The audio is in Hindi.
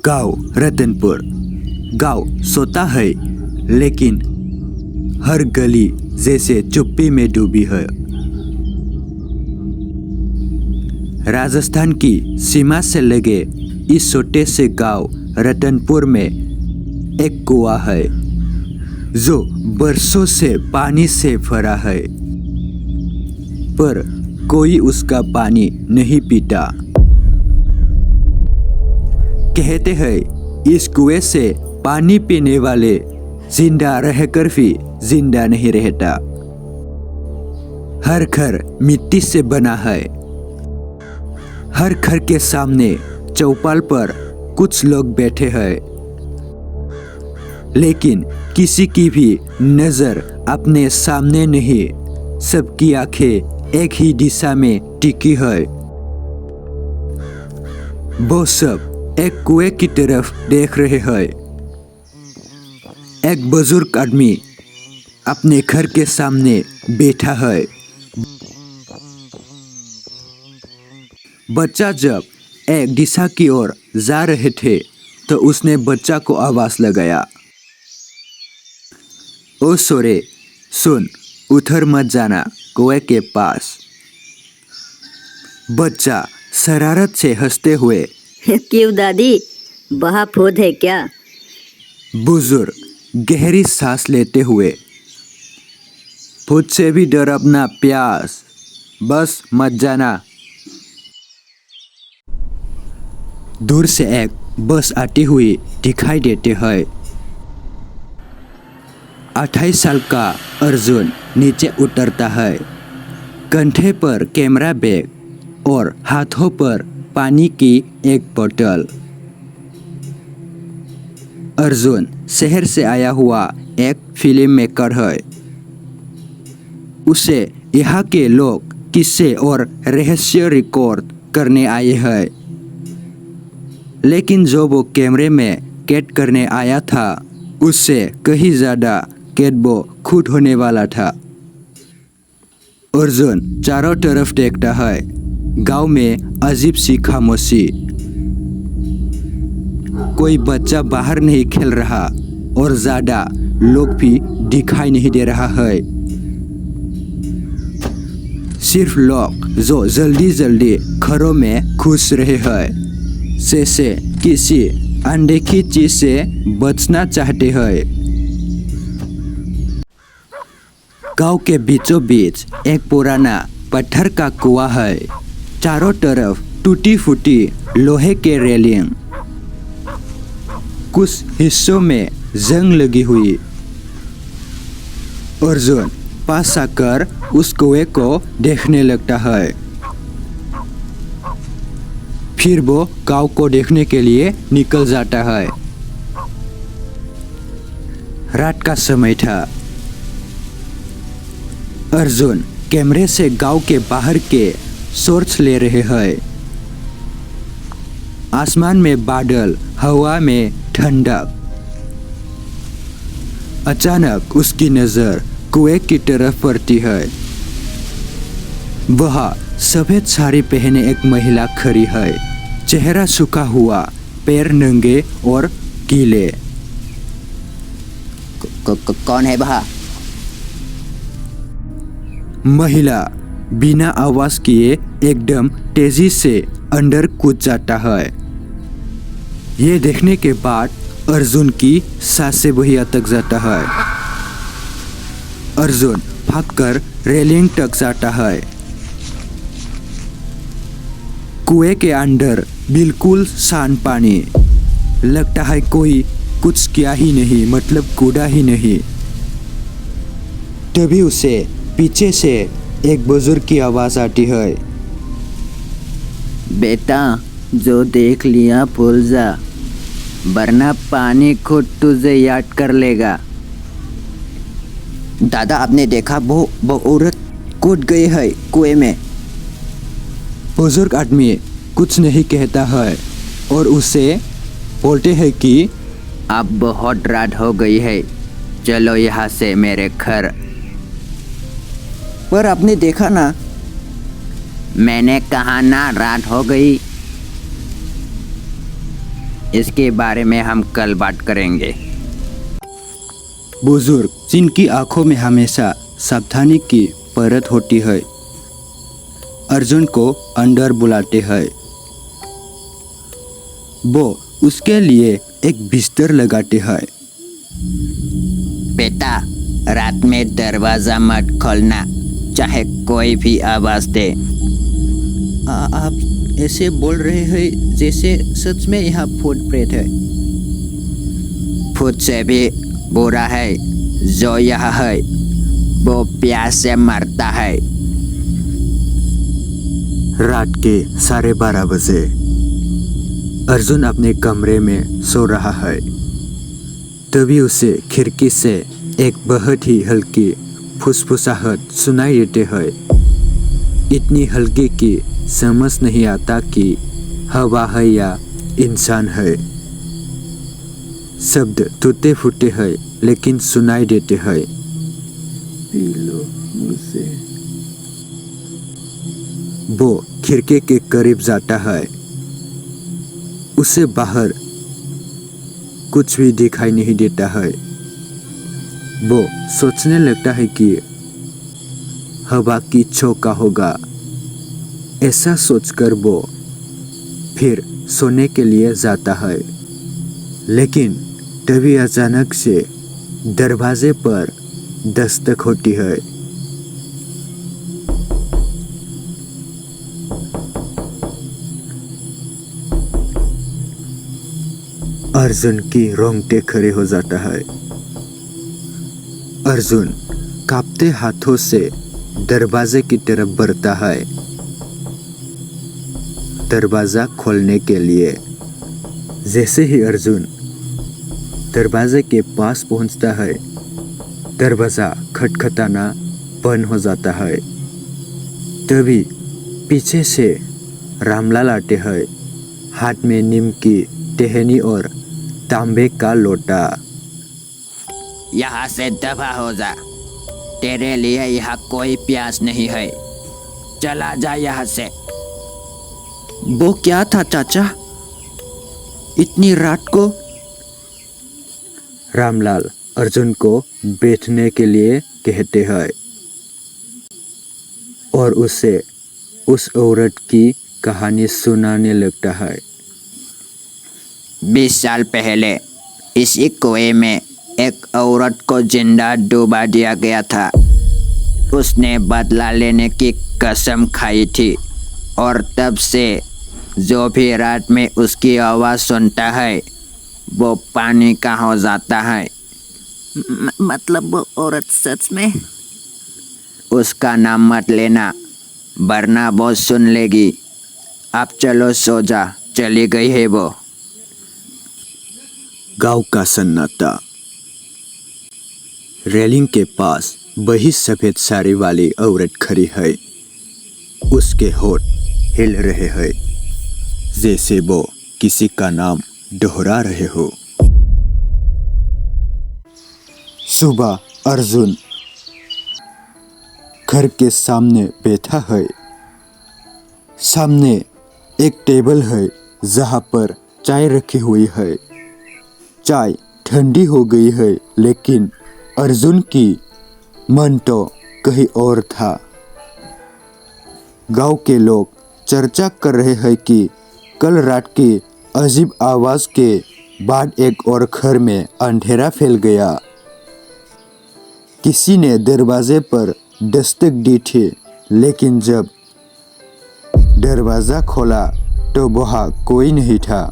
गांव रतनपुर। गांव सोता है, लेकिन हर गली जैसे चुप्पी में डूबी है। राजस्थान की सीमा से लगे इस छोटे से गांव रतनपुर में एक कुआं है जो बरसों से पानी से भरा है, पर कोई उसका पानी नहीं पीता। कहते हैं इस कुएं से पानी पीने वाले जिंदा रहकर भी जिंदा नहीं रहता। हर घर मिट्टी से बना है। हर घर के सामने चौपाल पर कुछ लोग बैठे हैं, लेकिन किसी की भी नजर अपने सामने नहीं। सबकी आंखें एक ही दिशा में टिकी है। वो सब एक कुएं की तरफ देख रहे हैं। एक बुजुर्ग आदमी अपने घर के सामने बैठा है। बच्चा जब एक दिशा की ओर जा रहे थे तो उसने बच्चा को आवाज लगाया, ओ सोरे सुन, उधर मत जाना, कुएं के पास। बच्चा शरारत से हंसते हुए, क्यों दादी, वहाँ भूत है क्या? बुजुर्ग गहरी सांस लेते हुए, भूत से भी डर अपना प्यास, बस मत जाना। दूर से एक बस आती हुई दिखाई देती है। 28 साल का अर्जुन नीचे उतरता है। कंधे पर कैमरा बैग और हाथों पर पानी की एक बोतल। अर्जुन शहर से आया हुआ एक फिल्म मेकर है। उसे यहाँ के लोग किस्से और रहस्य रिकॉर्ड करने आए हैं, लेकिन जो वो कैमरे में कैद करने आया था उससे कहीं ज़्यादा कैद वो खुद होने वाला था। अर्जुन चारों तरफ देखता है। गांव में अजीब सी खामोशी। कोई बच्चा बाहर नहीं खेल रहा और ज्यादा लोग भी दिखाई नहीं दे रहा है। सिर्फ लोग जो जल्दी जल्दी घरों में घुस रहे हैं, जैसे किसी अनदेखी चीज से बचना चाहते हैं। गांव के बीचों बीच एक पुराना पत्थर का कुआं है। चारों तरफ टूटी फूटी लोहे के रेलिंग, कुछ हिस्सों में जंग लगी हुई। अर्जुन पास आकर उस कुएं को देखने लगता है। फिर वो गांव को देखने के लिए निकल जाता है। रात का समय था। अर्जुन कैमरे से गांव के बाहर के शॉट्स ले रहे हैं। आसमान में बादल, हवा में ठंडक। अचानक उसकी नजर कुएं की तरफ पड़ती है। वह सफेद साड़ी पहने एक महिला खड़ी है। चेहरा सूखा हुआ, पैर नंगे और गीले। कौन है वह? महिला बिना आवाज किए एकदम तेजी से अंदर कूद जाता है। ये देखने के बाद अर्जुन की सांसें वही अटक जाता है। अर्जुन भागकर रेलिंग तक जाता है। कुएं के अंदर बिल्कुल शांत पानी। लगता है कोई कुछ किया ही नहीं, मतलब कूदा ही नहीं। तभी उसे पीछे से एक बुजुर्ग की आवाज आती है, बेटा, जो देख लिया भूल जा, वरना पानी खुद तुझे याद कर लेगा। दादा, आपने देखा वो औरत कूद गई है कुएं में। बुजुर्ग आदमी कुछ नहीं कहता है और उसे बोलते हैं कि अब बहुत रात हो गई है, चलो यहाँ से मेरे घर। पर आपने देखा ना। मैंने कहा ना, रात हो गई। इसके बारे में हम कल बात करेंगे। बुजुर्ग जिनकी आंखों में हमेशा सावधानी की परत होती है अर्जुन को अंदर बुलाते हैं। वो उसके लिए एक बिस्तर लगाते हैं। बेटा, रात में दरवाजा मत खोलना, चाहे कोई भी आवाज दे। आप ऐसे बोल रहे हैं जैसे सच में यहाँ भूत प्रेत है। भूत से भी बुरा है जो यह है, वो प्यास से मरता है। रात के 12:30 बजे अर्जुन अपने कमरे में सो रहा है। तभी उसे खिड़की से एक बहुत ही हल्की फुसफुसाहट सुनाई देते है। इतनी हल्की कि समझ नहीं आता कि हवा है या इंसान है। शब्द टूटे फूटे हैं लेकिन सुनाई देते हैं। पी लो मुझसे। वो खिड़की के करीब जाता है। उसे बाहर कुछ भी दिखाई नहीं देता है। वो सोचने लगता है कि हवा की झोंका होगा। ऐसा सोचकर वो फिर सोने के लिए जाता है। लेकिन तभी अचानक से दरवाजे पर दस्तक होती है। अर्जुन की रोंगटे खड़े हो जाता है। अर्जुन कांपते हाथों से दरवाजे की तरफ बढ़ता है। दरवाजा खोलने के लिए जैसे ही अर्जुन दरवाजे के पास पहुंचता है, दरवाजा खटखटाना बंद हो जाता है। तभी पीछे से रामलाल आते हैं, हाथ में नीम की टहनी और तांबे का लोटा। यहाँ से दफा हो जा, तेरे लिए यहाँ कोई प्यास नहीं है, चला जा यहाँ से। वो क्या था चाचा, इतनी रात को? रामलाल अर्जुन को बैठने के लिए कहते हैं और उसे उस औरत की कहानी सुनाने लगता है। 20 साल पहले इसी कुएं में एक औरत को जिंदा डुबा दिया गया था। उसने बदला लेने की कसम खाई थी और तब से जो भी रात में उसकी आवाज़ सुनता है वो पानी का हो जाता है। मतलब वो औरत सच में? उसका नाम मत लेना वरना वो सुन लेगी। अब चलो सो जा, चली गई है वो। गांव का सन्नाटा। रेलिंग के पास वही सफेद साड़ी वाली औरत खड़ी है। उसके होठ हिल रहे हैं जैसे वो किसी का नाम दोहरा रहे हो। सुबह अर्जुन घर के सामने बैठा है। सामने एक टेबल है जहाँ पर चाय रखी हुई है। चाय ठंडी हो गई है लेकिन अर्जुन की मन तो कहीं और था। गांव के लोग चर्चा कर रहे हैं कि कल रात की अजीब आवाज़ के बाद एक और घर में अंधेरा फैल गया। किसी ने दरवाजे पर दस्तक दी थी लेकिन जब दरवाज़ा खोला तो वहाँ कोई नहीं था।